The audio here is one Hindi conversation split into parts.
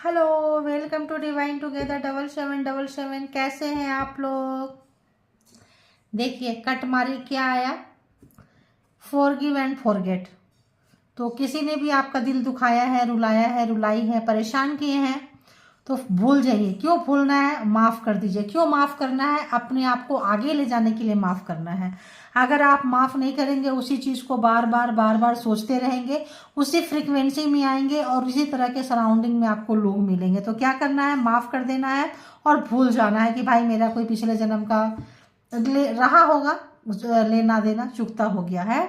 Hello, welcome to divine together 7777। कैसे हैं आप लोग? देखिए कट मारी क्या आया, फॉरगिव एंड फॉरगेट। तो किसी ने भी आपका दिल दुखाया है, रुलाया है, रुलाई है, परेशान किए हैं तो भूल जाइए। क्यों भूलना है? माफ़ कर दीजिए। क्यों माफ़ करना है? अपने आप को आगे ले जाने के लिए माफ़ करना है। अगर आप माफ़ नहीं करेंगे, उसी चीज़ को बार बार सोचते रहेंगे, उसी फ्रीक्वेंसी में आएंगे और उसी तरह के सराउंडिंग में आपको लोग मिलेंगे। तो क्या करना है? माफ़ कर देना है और भूल जाना है कि भाई मेरा कोई पिछले जन्म का रहा होगा, लेना देना चुकता हो गया है।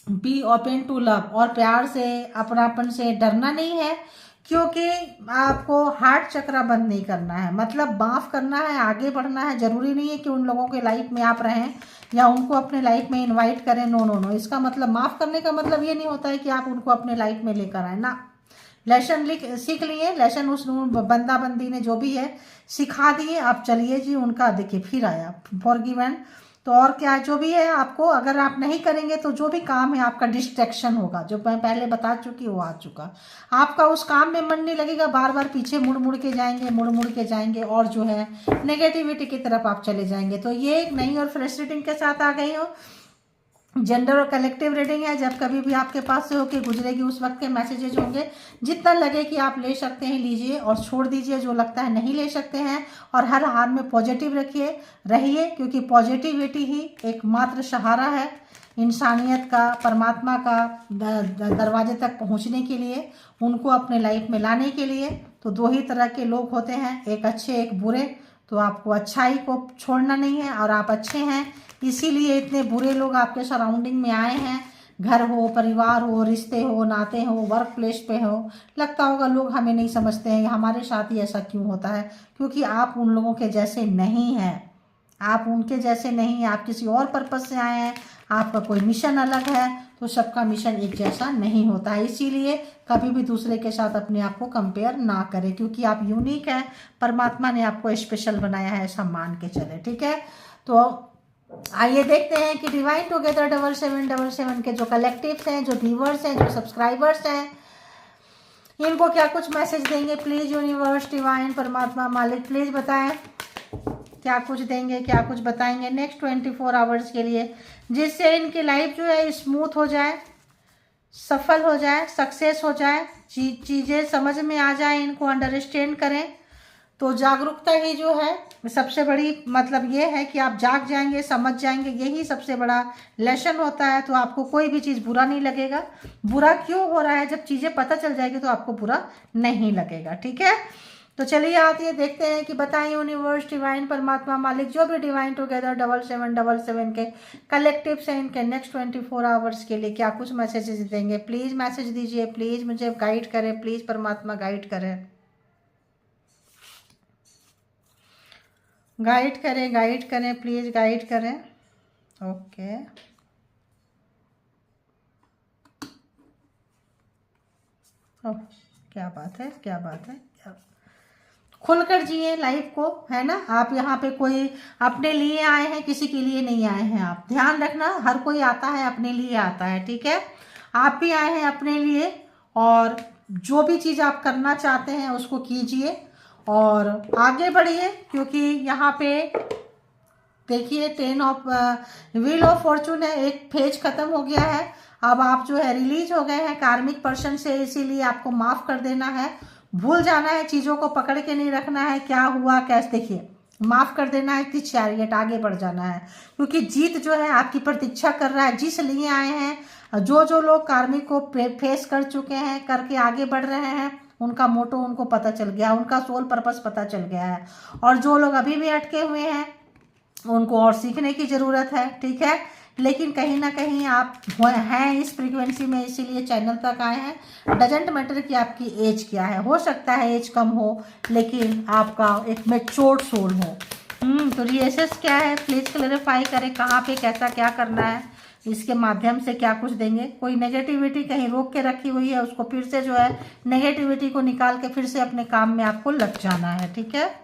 बी ओपन टू लव, और प्यार से, अपनापन से डरना नहीं है, क्योंकि आपको हार्ट चक्रा बंद नहीं करना है। मतलब माफ़ करना है, आगे बढ़ना है। ज़रूरी नहीं है कि उन लोगों के लाइफ में आप रहें या उनको अपने लाइफ में इनवाइट करें। नो नो नो, इसका मतलब माफ़ करने का मतलब ये नहीं होता है कि आप उनको अपने लाइफ में लेकर आए ना। लेसन सीख लिए, लेसन उस बंदा बंदी ने जो भी है सिखा दिए। आप चलिए जी, उनका देखिए फिर आया फॉरगिवन। तो और क्या जो भी है, आपको अगर आप नहीं करेंगे तो जो भी काम है आपका डिस्ट्रैक्शन होगा। जो मैं पहले बता चुकी वो आ चुका। आपका उस काम में मन नहीं लगेगा, बार बार पीछे मुड़ मुड़ के जाएंगे, मुड़ मुड़ के जाएंगे और जो है नेगेटिविटी की तरफ आप चले जाएंगे। तो ये एक नई और फ्रेश रीडिंग के साथ आ गई हो। जेंडर और कलेक्टिव रीडिंग है। जब कभी भी आपके पास से होके गुजरेगी उस वक्त के मैसेजेज होंगे। जितना लगे कि आप ले सकते हैं लीजिए और छोड़ दीजिए जो लगता है नहीं ले सकते हैं। और हर हाल में पॉजिटिव रहिए, क्योंकि पॉजिटिविटी ही एकमात्र सहारा है इंसानियत का, परमात्मा का दरवाजे तक पहुंचने के लिए, उनको अपने लाइफ में लाने के लिए। तो दो ही तरह के लोग होते हैं, एक अच्छे एक बुरे। तो आपको अच्छाई को छोड़ना नहीं है और आप अच्छे हैं, इसीलिए इतने बुरे लोग आपके सराउंडिंग में आए हैं। घर हो, परिवार हो, रिश्ते हो, नाते हो, वर्क प्लेस पे हो। लगता होगा लोग हमें नहीं समझते हैं, हमारे साथ ही ऐसा क्यों होता है? क्योंकि आप उन लोगों के जैसे नहीं हैं। आप उनके जैसे नहीं हैं, आप किसी और पर्पज से आए हैं, आपका कोई मिशन अलग है। तो सबका मिशन एक जैसा नहीं होता है। इसीलिए कभी भी दूसरे के साथ अपने आप को कंपेयर ना करें, क्योंकि आप यूनिक हैं। परमात्मा ने आपको स्पेशल बनाया है, ऐसा मान के चले। ठीक है, तो आइए देखते हैं कि डिवाइन टुगेदर 7777 के जो कलेक्टिव्स हैं, जो व्यूवर्स हैं, जो सब्सक्राइबर्स हैं, इनको क्या कुछ मैसेज देंगे। प्लीज यूनिवर्स, डिवाइन, परमात्मा, मालिक, प्लीज बताएं क्या कुछ देंगे, क्या कुछ बताएंगे नेक्स्ट 24 आवर्स के लिए, जिससे इनकी लाइफ जो है स्मूथ हो जाए, सफल हो जाए, सक्सेस हो जाए, चीज़ें समझ में आ जाए, इनको अंडरस्टैंड करें। तो जागरूकता ही जो है सबसे बड़ी मतलब ये है कि आप जाग जाएंगे, समझ जाएंगे, यही सबसे बड़ा लेसन होता है। तो आपको कोई भी चीज़ बुरा नहीं लगेगा। बुरा क्यों हो रहा है? जब चीज़ें पता चल जाएगी तो आपको बुरा नहीं लगेगा। ठीक है, तो चलिए आते देखते हैं कि बताएं यूनिवर्स, डिवाइन, परमात्मा, मालिक, जो भी डिवाइन टुगेदर 7777 के कलेक्टिव्स हैं, इनके नेक्स्ट 24 आवर्स के लिए क्या कुछ मैसेजेस देंगे। प्लीज़ मैसेज दीजिए, प्लीज़ मुझे गाइड करें, प्लीज़ परमात्मा गाइड करें, गाइड करें, गाइड करें, प्लीज़ गाइड करें। ओके, ओह क्या बात है, क्या बात है, क्या खुलकर जिए लाइफ को, है ना। आप यहाँ पे कोई अपने लिए आए हैं, किसी के लिए नहीं आए हैं। आप ध्यान रखना, हर कोई आता है अपने लिए आता है। ठीक है, आप भी आए हैं अपने लिए। और जो भी चीज़ आप करना चाहते हैं उसको कीजिए और आगे बढ़िए, क्योंकि यहाँ पे देखिए 10 ऑफ व्हील ऑफ फॉर्चून है। एक फेज खत्म हो गया है, अब आप जो है रिलीज हो गए हैं कार्मिक पर्सन से। इसीलिए आपको माफ कर देना है, भूल जाना है, चीज़ों को पकड़ के नहीं रखना है, क्या हुआ कैसे। देखिए माफ कर देना है कि चैरियट, आगे बढ़ जाना है, क्योंकि जीत जो है आपकी प्रतीक्षा कर रहा है। जिस लिए आए हैं, जो जो लोग कार्मिक को फेस कर चुके हैं, करके आगे बढ़ रहे हैं, उनका मोटो उनको पता चल गया, उनका सोल पर्पस पता चल गया है। और जो लोग अभी भी अटके हुए हैं उनको और सीखने की ज़रूरत है। ठीक है, लेकिन कहीं ना कहीं आप हैं इस फ्रीक्वेंसी में, इसीलिए चैनल तक आए हैं। डजेंट मैटर कि आपकी एज क्या है, हो सकता है एज कम हो लेकिन आपका एक मैच्योर्ड सोल हो। तो रिएसेस क्या है, प्लीज़ क्लेरिफाई करें, कहाँ पे कैसा क्या करना है, इसके माध्यम से क्या कुछ देंगे। कोई नेगेटिविटी कहीं रोक के रखी हुई है, उसको फिर से जो है नेगेटिविटी को निकाल के फिर से अपने काम में आपको लग जाना है। ठीक है,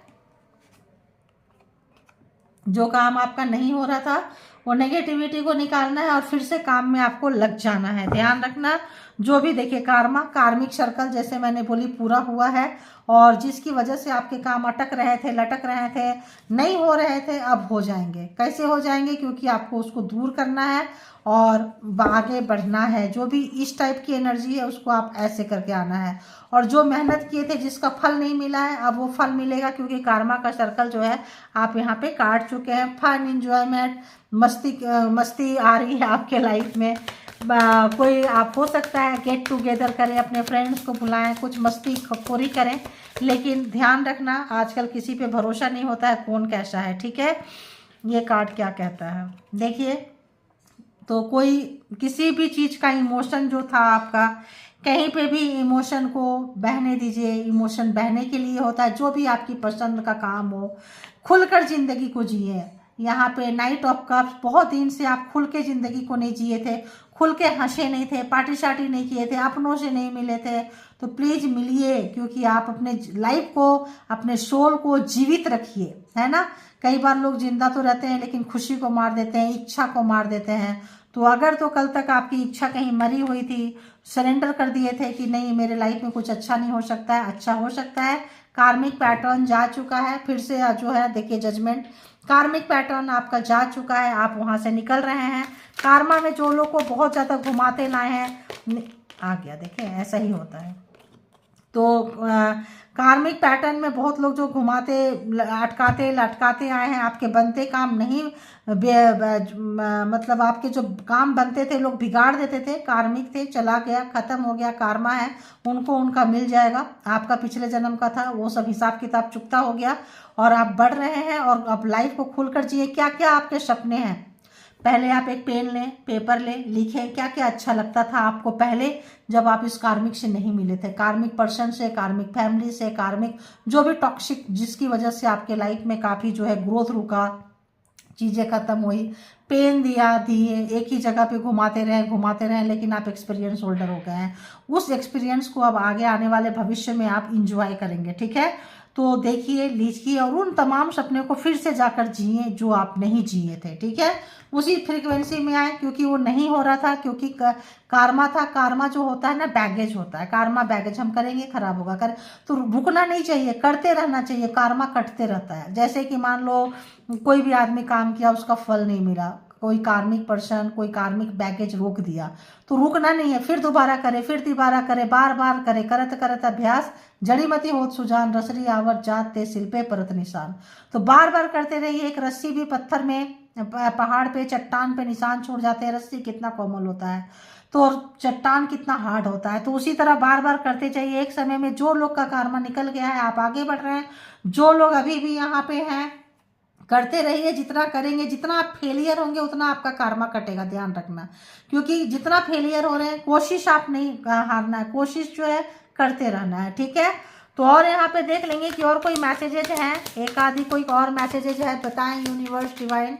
जो काम आपका नहीं हो रहा था वो नेगेटिविटी को निकालना है और फिर से काम में आपको लग जाना है। ध्यान रखना, जो भी देखिए कार्मा, कार्मिक सर्कल जैसे मैंने बोली पूरा हुआ है, और जिसकी वजह से आपके काम अटक रहे थे, लटक रहे थे, नहीं हो रहे थे, अब हो जाएंगे। कैसे हो जाएंगे? क्योंकि आपको उसको दूर करना है और आगे बढ़ना है। जो भी इस टाइप की एनर्जी है उसको आप ऐसे करके आना है। और जो मेहनत किए थे, जिसका फल नहीं मिला है, अब वो फल मिलेगा, क्योंकि कार्मा का सर्कल जो है आप यहाँ पे काट चुके हैं। फन, एंजॉयमेंट, मस्ती आ रही है आपके लाइफ में। कोई आप हो सकता है गेट टुगेदर करें, अपने फ्रेंड्स को बुलाएं, कुछ मस्ती खोरी करें, लेकिन ध्यान रखना आजकल किसी पे भरोसा नहीं होता है, कौन कैसा है। ठीक है, ये कार्ड क्या कहता है देखिए। तो कोई किसी भी चीज़ का इमोशन जो था आपका, कहीं पे भी इमोशन को बहने दीजिए। इमोशन बहने के लिए होता है, जो भी आपकी पसंद का काम हो, खुलकर ज़िंदगी को जिए। यहाँ पे नाइट ऑफ कप्स, बहुत दिन से आप खुल के ज़िंदगी को नहीं जिए थे, खुल के हंसे नहीं थे, पार्टी शार्टी नहीं किए थे, अपनों से नहीं मिले थे। तो प्लीज़ मिलिए, क्योंकि आप अपने लाइफ को, अपने सोल को जीवित रखिए, है ना। कई बार लोग जिंदा तो रहते हैं लेकिन खुशी को मार देते हैं, इच्छा को मार देते हैं। तो अगर तो कल तक आपकी इच्छा कहीं मरी हुई थी, सरेंडर कर दिए थे कि नहीं मेरे लाइफ में कुछ अच्छा नहीं हो सकता है, अच्छा हो सकता है। कार्मिक पैटर्न जा चुका है, फिर से जो है देखिए जजमेंट, कार्मिक पैटर्न आपका जा चुका है, आप वहाँ से निकल रहे हैं। कार्मा में जो लोग को बहुत ज़्यादा घुमाते लाए हैं, आ गया, देखिए ऐसा ही होता है। तो कार्मिक पैटर्न में बहुत लोग जो घुमाते, अटकाते लटकाते आए हैं, आपके बनते काम नहीं, मतलब आपके जो काम बनते थे लोग बिगाड़ देते थे, कार्मिक थे, चला गया, खत्म हो गया। कार्मा है, उनको उनका मिल जाएगा। आपका पिछले जन्म का था वो सब हिसाब किताब चुकता हो गया, और आप बढ़ रहे हैं और अब लाइफ को खुलकर जिए। क्या क्या आपके सपने हैं, पहले आप एक पेन लें, पेपर लें, लिखें क्या क्या अच्छा लगता था आपको पहले, जब आप इस कार्मिक से नहीं मिले थे, कार्मिक पर्सन से, कार्मिक फैमिली से, कार्मिक जो भी टॉक्सिक, जिसकी वजह से आपके लाइफ में काफ़ी जो है ग्रोथ रुका, चीज़ें खत्म हुई, पेन दिए, एक ही जगह पे घुमाते रहे, लेकिन आप एक्सपीरियंस होल्डर हो गए हैं। उस एक्सपीरियंस को अब आगे आने वाले भविष्य में आप इंजॉय करेंगे। ठीक है, तो देखिए, लीजिए और उन तमाम सपने को फिर से जाकर जिए जो आप नहीं जिए थे। ठीक है, उसी फ्रीक्वेंसी में आए, क्योंकि वो नहीं हो रहा था, क्योंकि कार्मा था। कार्मा जो होता है ना, बैगेज होता है। कार्मा बैगेज, हम करेंगे खराब होगा, कर तो रुकना नहीं चाहिए, करते रहना चाहिए। कार्मा कटते रहता है। जैसे कि मान लो कोई भी आदमी काम किया, उसका फल नहीं मिला, कोई कार्मिक पर्सन, कोई कार्मिक बैगेज रोक दिया, तो रुकना नहीं है, फिर दोबारा करे, फिर तिबारा करे, बार बार करे, करत करत अभ्यास जड़ीमती होत सुजान, रसरी आवत जात ते सिल पे परत निशान। तो बार बार करते रहिए। एक रस्सी भी पत्थर में, पहाड़ पे, चट्टान पे निशान छोड़ जाते हैं। रस्सी कितना कोमल होता है, तो चट्टान कितना हार्ड होता है। तो उसी तरह बार बार करते जाइए। एक समय में जो लोग का कार्मा निकल गया है, आप आगे बढ़ रहे हैं। जो लोग अभी भी यहाँ पे हैं, करते रहिए। जितना करेंगे, जितना आप फेलियर होंगे, उतना आपका कार्मा कटेगा। ध्यान रखना, क्योंकि जितना फेलियर हो रहे हैं, कोशिश आप नहीं हारना है, कोशिश जो है करते रहना है। ठीक है, तो और यहाँ पे देख लेंगे कि और कोई मैसेजेज हैं, एक आदि कोई और मैसेजेज है, बताएं यूनिवर्स, डिवाइन,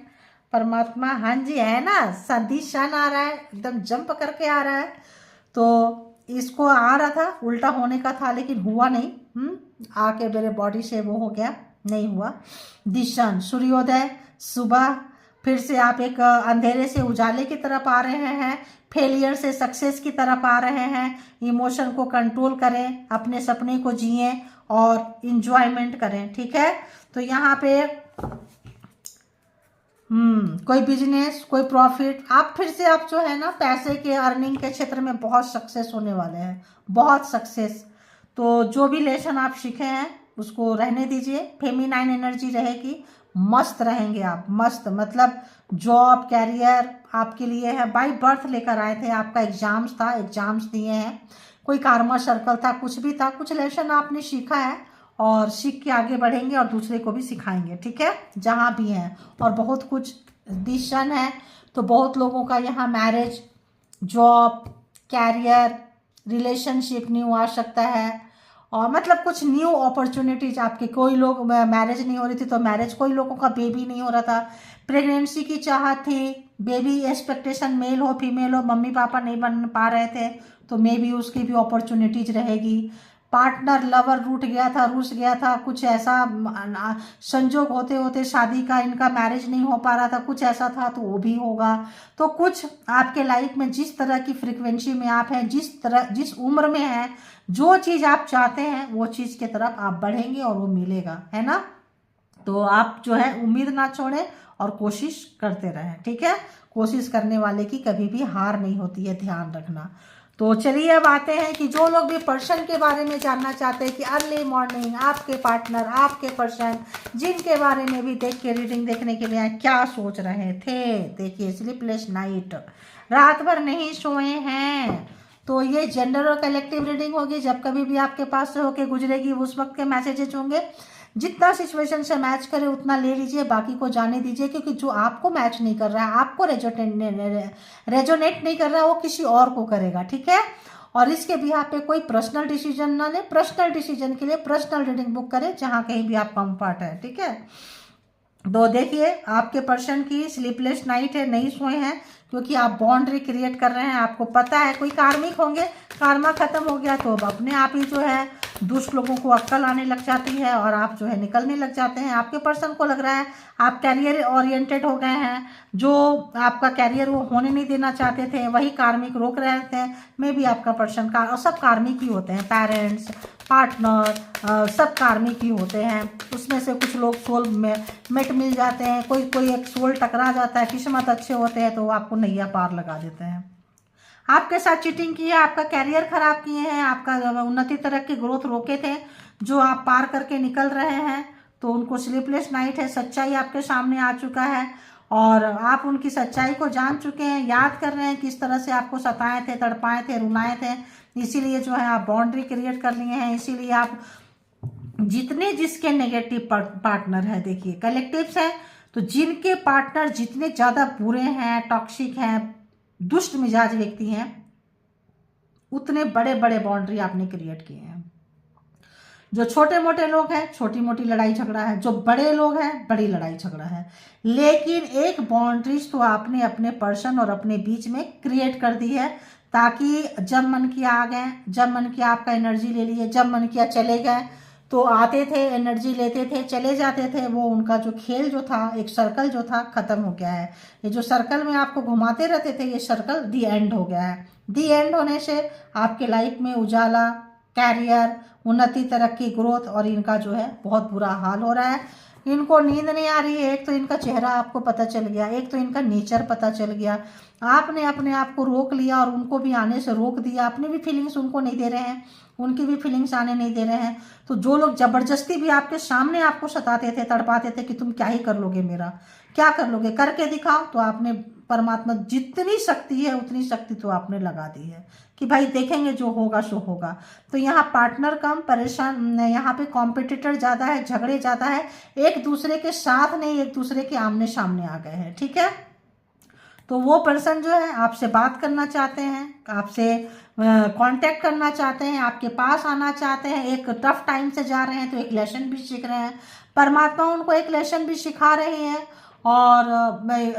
परमात्मा। हाँ जी, है ना, संदिशान आ रहा है, एकदम जंप करके आ रहा है। तो इसको आ रहा था, उल्टा होने का था, लेकिन हुआ नहीं। आके मेरे बॉडी से वो हो गया, नहीं हुआ। दिशन, सूर्योदय, सुबह, फिर से आप एक अंधेरे से उजाले की तरफ आ रहे हैं, फेलियर से सक्सेस की तरफ आ रहे हैं। इमोशन को कंट्रोल करें, अपने सपने को जिए और इंजॉयमेंट करें। ठीक है, तो यहाँ पे कोई बिजनेस, कोई प्रॉफिट, आप फिर से आप जो है ना पैसे के, अर्निंग के क्षेत्र में बहुत सक्सेस होने वाले हैं, बहुत सक्सेस। तो जो भी लेसन आप सीखे हैं उसको रहने दीजिए। फेमिनाइन एनर्जी रहेगी, मस्त रहेंगे आप, मस्त। मतलब जॉब, कैरियर आपके लिए है, बाय बर्थ लेकर आए थे। आपका एग्जाम्स था, एग्जाम्स दिए हैं, कोई कार्मा सर्कल था, कुछ भी था, कुछ लेसन आपने सीखा है और सीख के आगे बढ़ेंगे और दूसरे को भी सिखाएंगे। ठीक है, जहाँ भी हैं, और बहुत कुछ डिसीजन है। तो बहुत लोगों का यहाँ marriage, job, career, relationship new आ सकता है, और मतलब कुछ न्यू अपॉर्चुनिटीज आपके। कोई लोग मैरिज नहीं हो रही थी तो मैरिज, कोई लोगों का बेबी नहीं हो रहा था, प्रेगनेंसी की चाहत थी, बेबी एक्सपेक्टेशन, मेल हो फीमेल हो, मम्मी पापा नहीं बन पा रहे थे, तो मे बी उसकी भी अपॉर्चुनिटीज रहेगी। पार्टनर लवर रूठ गया था, रूस गया था, कुछ ऐसा संजोग होते होते शादी का इनका मैरिज नहीं हो पा रहा था, कुछ ऐसा था, तो वो भी होगा। तो कुछ आपके लाइफ में जिस तरह की फ्रीक्वेंसी में आप हैं, जिस उम्र में हैं, जो चीज़ आप चाहते हैं वो चीज़ की तरफ आप बढ़ेंगे और वो मिलेगा, है ना। तो आप जो है उम्मीद ना छोड़ें और कोशिश करते रहें, ठीक है। कोशिश करने वाले की कभी भी हार नहीं होती है, ध्यान रखना। तो चलिए अब आते हैं कि जो लोग भी पर्सन के बारे में जानना चाहते हैं कि अर्ली मॉर्निंग आपके पार्टनर, आपके पर्सन जिनके बारे में भी देख के रीडिंग देखने के लिए आए, क्या सोच रहे थे। देखिए, स्लीपलेस नाइट, रात भर नहीं सोए हैं। तो ये जेंडर और कलेक्टिव रीडिंग होगी। जब कभी भी आपके पास से होके गुजरेगी उस वक्त के मैसेजेस होंगे। जितना सिचुएशन से मैच करे उतना ले लीजिए, बाकी को जाने दीजिए, क्योंकि जो आपको मैच नहीं कर रहा है, आपको रेजोनेट नहीं कर रहा है, वो किसी और को करेगा, ठीक है। और इसके भी यहाँ पे कोई पर्सनल डिसीजन ना ले। पर्सनल डिसीजन के लिए पर्सनल रीडिंग बुक करें जहाँ कहीं भी आप कंफर्ट है, ठीक है। तो देखिए, आपके पर्सन की स्लीपलेस नाइट है, नहीं सोए हैं, क्योंकि आप बाउंड्री क्रिएट कर रहे हैं। आपको पता है कोई कार्मिक होंगे, कार्मा खत्म हो गया तो अब अपने आप ही जो है दुष्ट लोगों को अक्कल आने लग जाती है और आप जो है निकलने लग जाते हैं। आपके पर्सन को लग रहा है आप कैरियर ओरिएंटेड हो गए हैं, जो आपका कैरियर वो होने नहीं देना चाहते थे, वही कार्मिक रोक रहे थे। में भी आपका पर्सन का, और सब कार्मिक ही होते हैं, पेरेंट्स, पार्टनर, सब कार्मिक ही होते हैं। उसमें से कुछ लोग सोल में मेट मिल जाते हैं, कोई एक सोल टकरा जाता है, किस्मत अच्छे होते हैं तो वो आपको नैया पार लगा देते हैं। आपके साथ चीटिंग की है, आपका कैरियर खराब किए हैं, आपका उन्नति तरक्की ग्रोथ रोके थे, जो आप पार करके निकल रहे हैं। तो उनको स्लीपलेस नाइट है, सच्चाई आपके सामने आ चुका है और आप उनकी सच्चाई को जान चुके हैं, याद कर रहे हैं किस तरह से आपको सताए थे, तड़पाए थे, रुलाए थे। इसीलिए जो है आप बाउंड्री क्रिएट कर लिए हैं। इसीलिए आप जितने जिसके नेगेटिव पार्टनर है, देखिए कलेक्टिव्स है, तो जिनके पार्टनर जितने ज़्यादा बुरे हैं, टॉक्सिक हैं, दुष्ट मिजाज व्यक्ति हैं, उतने बड़े बड़े बाउंड्री आपने क्रिएट किए हैं। जो छोटे मोटे लोग हैं, छोटी मोटी लड़ाई झगड़ा है, जो बड़े लोग हैं, बड़ी लड़ाई झगड़ा है। लेकिन एक बाउंड्रीज तो आपने अपने पर्सन और अपने बीच में क्रिएट कर दी है, ताकि जब मन किया आ गए, जब मन किया आपका एनर्जी ले लिए, जब मन किया चले गए। तो आते थे, एनर्जी लेते थे, चले जाते थे। वो उनका जो खेल जो था, एक सर्कल जो था, खत्म हो गया है। ये जो सर्कल में आपको घुमाते रहते थे, ये सर्कल दी एंड हो गया है। दी एंड होने से आपके लाइफ में उजाला, कैरियर, उन्नति, तरक्की, ग्रोथ, और इनका जो है बहुत बुरा हाल हो रहा है। इनको नींद नहीं आ रही है। एक तो इनका चेहरा आपको पता चल गया, एक तो इनका नेचर पता चल गया। आपने अपने आप को रोक लिया और उनको भी आने से रोक दिया। अपनी भी फीलिंग्स उनको नहीं दे रहे हैं, उनकी भी फीलिंग्स आने नहीं दे रहे हैं। तो जो लोग जबरदस्ती भी आपके सामने आपको सताते थे, तड़पाते थे कि तुम क्या ही कर लोगे, मेरा क्या कर लोगे, करके दिखाओ, तो आपने परमात्मा जितनी शक्ति है उतनी शक्ति तो आपने लगा दी है कि भाई देखेंगे जो होगा सो होगा। तो यहाँ पार्टनर कम, परेशान, यहाँ पे कॉम्पिटिटर ज़्यादा है, झगड़े ज़्यादा है, एक दूसरे के साथ नहीं, एक दूसरे के आमने सामने आ गए हैं, ठीक है। तो वो पर्सन जो है आपसे बात करना चाहते हैं, आपसे कांटेक्ट करना चाहते हैं, आपके पास आना चाहते हैं। एक टफ टाइम से जा रहे हैं तो एक लेसन भी सीख रहे हैं, परमात्मा उनको एक लेसन भी सिखा रहे हैं। और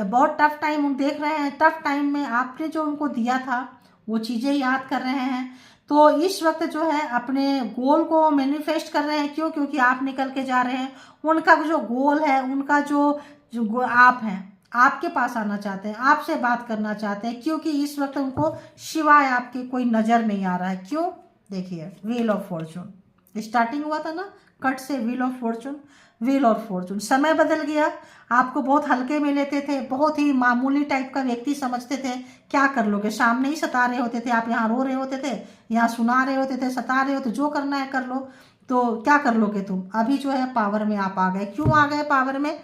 बहुत टफ टाइम उन देख रहे हैं, टफ टाइम में आपने जो उनको दिया था वो चीज़ें याद कर रहे हैं। तो इस वक्त जो है अपने गोल को मैनिफेस्ट कर रहे हैं। क्यों? क्योंकि आप निकल के जा रहे हैं। उनका जो गोल है, उनका जो आप हैं, आपके पास आना चाहते हैं, आपसे बात करना चाहते हैं, क्योंकि इस वक्त उनको सिवाय आपके कोई नज़र नहीं आ रहा है। क्यों? देखिए, व्हील ऑफ फॉर्चून स्टार्टिंग हुआ था ना, कट से wheel of Fortune, wheel of Fortune. समय बदल गया, आपको बहुत हल्के में लेते थे, बहुत ही मामूली टाइप का व्यक्ति समझते थे। क्या कर लोगे, सामने ही सता रहे होते थे, आप यहाँ रो रहे होते थे, यहाँ सुना रहे होते थे, सता रहे होते, जो करना है कर लो, तो क्या कर लोगे तुम। अभी जो है पावर में आप आ गए। क्यों आ गए पावर में?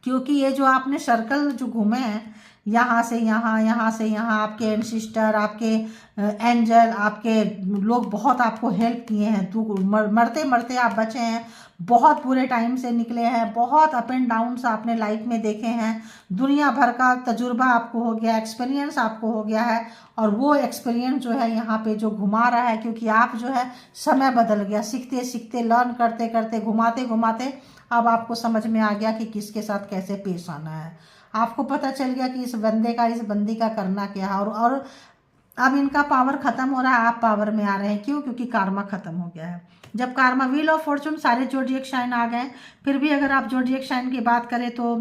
क्योंकि ये जो आपने सर्कल जो घूमे हैं, यहाँ से यहाँ, यहाँ से यहाँ, आपके एंसिस्टर, आपके एंजल, आपके लोग बहुत आपको हेल्प किए हैं। मरते मरते आप बचे हैं, बहुत बुरे टाइम से निकले हैं, बहुत अप एंड डाउन्स आपने लाइफ में देखे हैं, दुनिया भर का तजुर्बा आपको हो गया, एक्सपीरियंस आपको हो गया है। और वो एक्सपीरियंस जो है यहाँ पे जो घुमा रहा है, क्योंकि आप जो है समय बदल गया, सीखते सीखते, लर्न करते करते, घुमाते घुमाते अब आपको समझ में आ गया कि किसके साथ कैसे पेश आना है। आपको पता चल गया कि इस बंदे का, इस बंदी का करना क्या है। और अब इनका पावर खत्म हो रहा है, आप पावर में आ रहे हैं। क्यों? क्योंकि कार्मा खत्म हो गया है। जब कार्मा, व्हील ऑफ फॉर्चून, सारे जोडिएक साइन आ गए। फिर भी अगर आप जोडिएक साइन की बात करें तो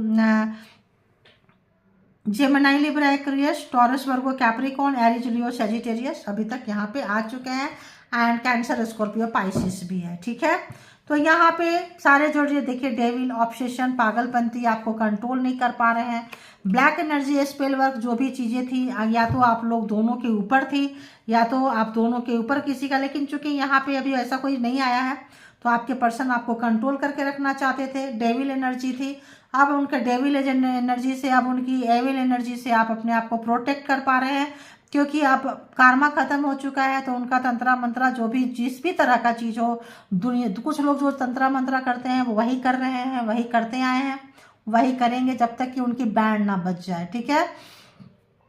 जेमिनी, लिब्रा, एक्वेरियस, टॉरस, वर्गो, कैप्रिकॉर्न, एरीज, लियो, सजिटेरियस अभी तक यहाँ पे आ चुके हैं। एंड कैंसर, स्कॉर्पियो, पाइसिस भी है। ठीक है, तो यहाँ पे सारे जोड़िए देखिए, डेविल, ऑब्सेशन, पागलपंती, आपको कंट्रोल नहीं कर पा रहे हैं। ब्लैक एनर्जी, स्पेल वर्क, जो भी चीज़ें थी, या तो आप लोग दोनों के ऊपर थी या तो आप दोनों के ऊपर किसी का, लेकिन चूंकि यहाँ पे अभी ऐसा कोई नहीं आया है तो आपके पर्सन आपको कंट्रोल करके रखना चाहते थे। डेविल एनर्जी थी, अब उनके डेविल एनर्जी से, अब उनकी एविल एनर्जी से आप अपने आप को प्रोटेक्ट कर पा रहे हैं। क्योंकि अब कार्मा खत्म हो चुका है तो उनका तंत्रा मंत्रा, जो भी जिस भी तरह का चीज़ हो, दुनिया, कुछ लोग जो तंत्रा मंत्रा करते हैं वो वही कर रहे हैं, वही करते आए हैं, वही करेंगे जब तक कि उनकी बैंड ना बच जाए। ठीक है,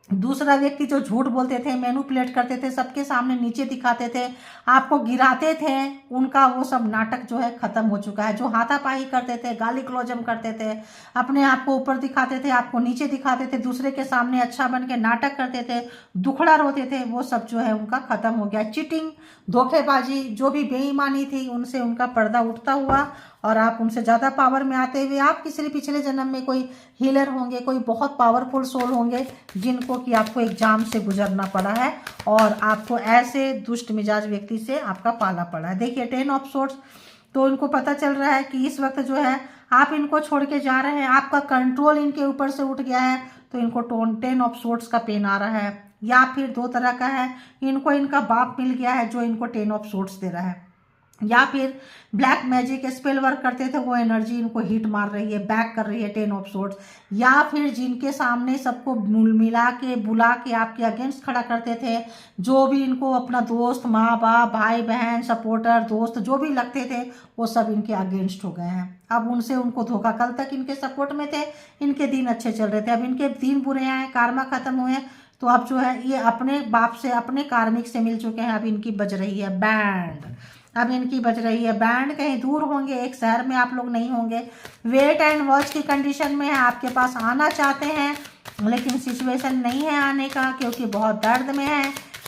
दूसरा व्यक्ति जो झूठ बोलते थे, मैनिपुलेट करते थे, सबके सामने नीचे दिखाते थे, आपको गिराते थे, उनका वो सब नाटक जो है खत्म हो चुका है। जो हाथापाई करते थे, गाली क्लोजम करते थे, अपने आप को ऊपर दिखाते थे, आपको नीचे दिखाते थे, दूसरे के सामने अच्छा बन के नाटक करते थे, दुखड़ा रोते थे, वो सब जो है उनका खत्म हो गया। चीटिंग, धोखेबाजी, जो भी बेईमानी थी, उनसे उनका पर्दा उठता हुआ और आप उनसे ज़्यादा पावर में आते हुए, आप किसी पिछले जन्म में कोई हीलर होंगे, कोई बहुत पावरफुल सोल होंगे जिनको कि आपको एग्जाम से गुजरना पड़ा है और आपको ऐसे दुष्ट मिजाज व्यक्ति से आपका पाला पड़ा है। देखिए 10 ऑफ सोर्ट्स, तो इनको पता चल रहा है कि इस वक्त जो है आप इनको छोड़ के जा रहे हैं, आपका कंट्रोल इनके ऊपर से उठ गया है, तो इनको 10 ऑफ सोर्ट्स का पेन आ रहा है। या फिर दो तरह का है, इनको इनका बाप मिल गया है जो इनको 10 ऑफ सोर्ट्स दे रहा है, या फिर ब्लैक मैजिक स्पेल वर्क करते थे, वो एनर्जी इनको हिट मार रही है, बैक कर रही है 10 ऑफ सोर्ट्स। या फिर जिनके सामने सबको मिला के बुला के आपके अगेंस्ट खड़ा करते थे, जो भी इनको अपना दोस्त, माँ बाप, भाई बहन, सपोर्टर, दोस्त जो भी लगते थे, वो सब इनके अगेंस्ट हो गए हैं। अब उनसे उनको धोखा, कल तक इनके सपोर्ट में थे, इनके दिन अच्छे चल रहे थे, अब इनके दिन बुरे आए, कार्मा खत्म हुए, तो अब जो है ये अपने बाप से, अपने कार्मिक से मिल चुके हैं। अब इनकी बज रही है बैंड, अब इनकी बज रही है बैंड, कहीं दूर होंगे, एक शहर में आप लोग नहीं होंगे, वेट एंड वॉच की कंडीशन में है, आपके पास आना चाहते हैं लेकिन सिचुएशन नहीं है आने का, क्योंकि बहुत दर्द में है,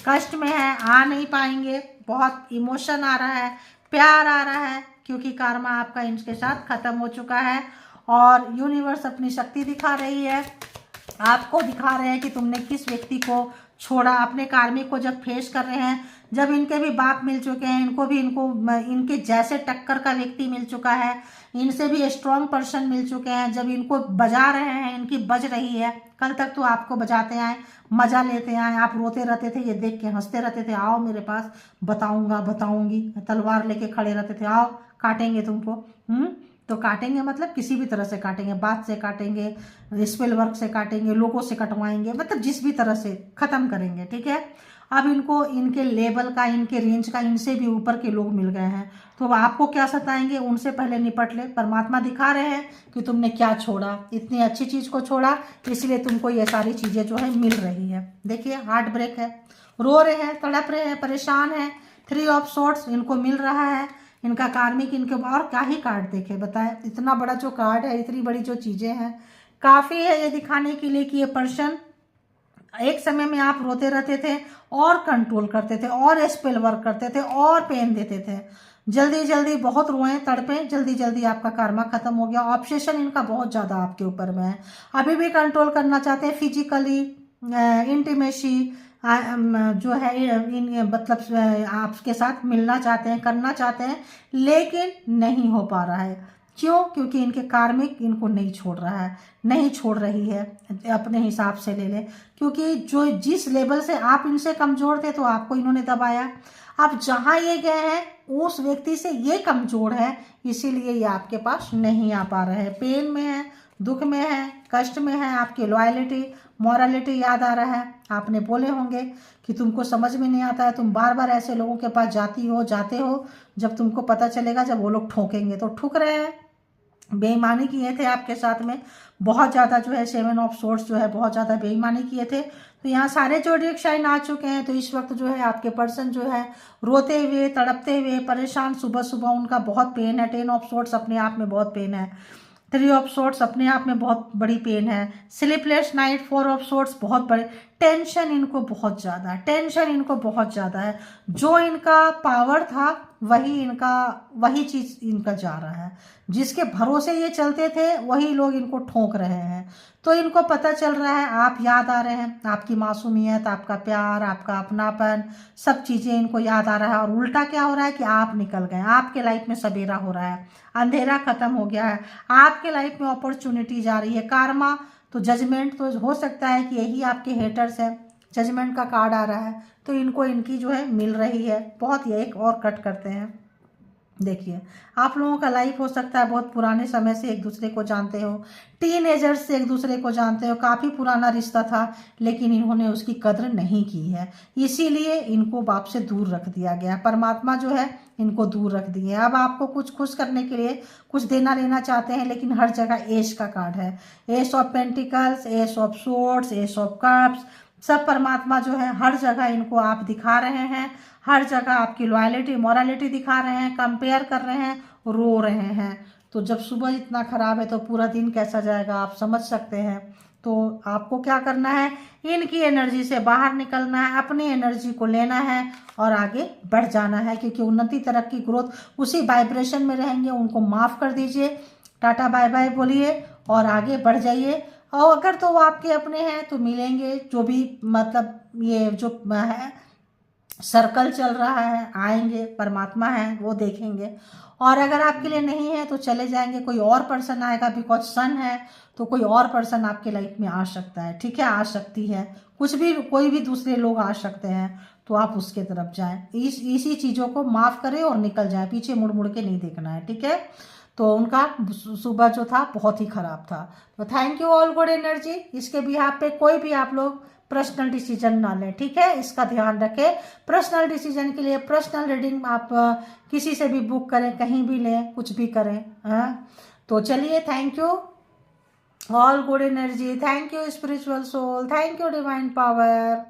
कष्ट में है, आ नहीं पाएंगे, बहुत इमोशन आ रहा है, प्यार आ रहा है, क्योंकि कार्मा आपका इनके साथ खत्म हो चुका है। और यूनिवर्स अपनी शक्ति दिखा रही है, आपको दिखा रहे हैं कि तुमने किस व्यक्ति को छोड़ा, अपने कार्मिक को जब फेस कर रहे हैं, जब इनके भी बाप मिल चुके हैं, इनको भी इनके जैसे टक्कर का व्यक्ति मिल चुका है, इनसे भी स्ट्रॉन्ग पर्सन मिल चुके हैं, जब इनको बजा रहे हैं, इनकी बज रही है। कल तक तो आपको बजाते आए, मजा लेते आए, आप रोते रहते थे, ये देख के हंसते रहते थे, आओ मेरे पास, बताऊंगा बताऊंगी, तलवार लेके खड़े रहते थे, आओ काटेंगे तुमको। तो काटेंगे मतलब किसी भी तरह से काटेंगे, बात से काटेंगे, स्पेल वर्क से काटेंगे, लोगों से कटवाएंगे, मतलब जिस भी तरह से खत्म करेंगे। ठीक है, अब इनको इनके लेवल का, इनके रेंज का, इनसे भी ऊपर के लोग मिल गए हैं, तो अब आपको क्या सताएंगे, उनसे पहले निपट ले। परमात्मा दिखा रहे हैं कि तुमने क्या छोड़ा, इतनी अच्छी चीज़ को छोड़ा, इसलिए तुमको ये सारी चीज़ें जो है मिल रही है। देखिए हार्ट ब्रेक है, रो रहे हैं, तड़प रहे हैं, परेशान हैं, 3 ऑफ सोर्ट्स इनको मिल रहा है, इनका कार्मिक, इनके और क्या ही कार्ड देखे, बताएं, इतना बड़ा जो कार्ड है, इतनी बड़ी जो चीज़ें हैं, काफ़ी है ये दिखाने के लिए कि ये पर्सन एक समय में आप रोते रहते थे और कंट्रोल करते थे और स्पेल वर्क करते थे और पेन देते थे, जल्दी जल्दी बहुत रोए, तड़पे, जल्दी जल्दी आपका कार्मा खत्म हो गया। ऑब्सेशन इनका बहुत ज़्यादा आपके ऊपर में है, अभी भी कंट्रोल करना चाहते हैं, फिजिकली इंटीमेसी जो है मतलब आपके साथ मिलना चाहते हैं, करना चाहते हैं, लेकिन नहीं हो पा रहा है। क्यों? क्योंकि इनके कार्मिक इनको नहीं छोड़ रहा है, नहीं छोड़ रही है, अपने हिसाब से ले ले, क्योंकि जो जिस लेवल से आप इनसे कमज़ोर थे तो आपको इन्होंने दबाया, अब जहाँ ये गए हैं उस व्यक्ति से ये कमज़ोर है, इसीलिए ये आपके पास नहीं आ पा रहे हैं, पेन में है, दुख में है, कष्ट में है, आपकी लॉयलिटी, मॉरलिटी याद आ रहा है। आपने बोले होंगे कि तुमको समझ में नहीं आता है, तुम बार बार ऐसे लोगों के पास जाती हो, जाते हो, जब तुमको पता चलेगा, जब वो लोग ठोकेंगे, तो ठुक रहे हैं, बेईमानी किए थे आपके साथ में, बहुत ज़्यादा जो है 7 ऑफ सोर्ट्स जो है बहुत ज़्यादा बेईमानी किए थे। तो यहाँ सारे जोडिएक साइन आ चुके हैं, तो इस वक्त जो है आपके पर्सन जो है रोते हुए, तड़पते हुए, परेशान, सुबह सुबह उनका बहुत पेन है, 10 ऑफ सोर्ट्स अपने आप में बहुत पेन है, 3 ऑफ सोर्ट्स अपने आप में बहुत बड़ी पेन है, स्लीपलेस नाइट, 4 ऑफ सोर्ट्स बहुत बड़े टेंशन इनको बहुत ज़्यादा है, टेंशन इनको बहुत ज़्यादा है। जो इनका पावर था वही चीज़ इनका जा रहा है। जिसके भरोसे ये चलते थे वही लोग इनको ठोक रहे हैं। तो इनको पता चल रहा है, आप याद आ रहे हैं, आपकी मासूमियत, आपका प्यार, आपका अपनापन, सब चीज़ें इनको याद आ रहा है। और उल्टा क्या हो रहा है कि आप निकल गए, आपके लाइफ में सवेरा हो रहा है, अंधेरा खत्म हो गया है, आपके लाइफ में अपॉर्चुनिटी जा रही है। कार्मा तो जजमेंट तो हो सकता है कि यही आपके हेटर्स हैं, जजमेंट का कार्ड आ रहा है, तो इनको इनकी जो है मिल रही है। बहुत ही एक और कट करते हैं। देखिए, आप लोगों का लाइफ हो सकता है बहुत पुराने समय से एक दूसरे को जानते हो, टीनेजर्स से एक दूसरे को जानते हो, काफ़ी पुराना रिश्ता था, लेकिन इन्होंने उसकी कद्र नहीं की है, इसीलिए इनको बाप से दूर रख दिया गया। परमात्मा जो है इनको दूर रख दिए। अब आपको कुछ खुश करने के लिए कुछ देना लेना चाहते हैं, लेकिन हर जगह एश का कार्ड है, S of pentacles, S of swords, S of cups, सब परमात्मा जो है हर जगह इनको आप दिखा रहे हैं, हर जगह आपकी लॉयलिटी मॉरलिटी दिखा रहे हैं, कंपेयर कर रहे हैं, रो रहे हैं। तो जब सुबह इतना खराब है तो पूरा दिन कैसा जाएगा आप समझ सकते हैं। तो आपको क्या करना है, इनकी एनर्जी से बाहर निकलना है, अपनी एनर्जी को लेना है और आगे बढ़ जाना है, क्योंकि उन्नति, तरक्की, ग्रोथ उसी वाइब्रेशन में रहेंगे। उनको माफ़ कर दीजिए, टाटा बाय बाय बोलिए और आगे बढ़ जाइए। और अगर तो वो आपके अपने हैं तो मिलेंगे, जो भी मतलब ये जो है सर्कल चल रहा है, आएंगे, परमात्मा है वो देखेंगे। और अगर आपके लिए नहीं है तो चले जाएंगे, कोई और पर्सन आएगा, बिकॉज सन है तो कोई और पर्सन आपके लाइफ में आ सकता है, ठीक है, आ सकती है, कुछ भी, कोई भी दूसरे लोग आ सकते हैं, तो आप उसके तरफ जाएं। इसी चीज़ों को माफ़ करें और निकल जाएं, पीछे मुड़ मुड़ के नहीं देखना है, ठीक है। तो उनका सुबह जो था बहुत ही खराब था। तो thank you all good energy. इसके बिहाफ पे कोई भी आप लोग पर्सनल डिसीजन ना लें, ठीक है, इसका ध्यान रखें। पर्सनल डिसीजन के लिए पर्सनल रीडिंग आप किसी से भी बुक करें, कहीं भी लें, कुछ भी करें, हाँ। तो चलिए, thank you all good energy, thank you spiritual soul, thank you divine power.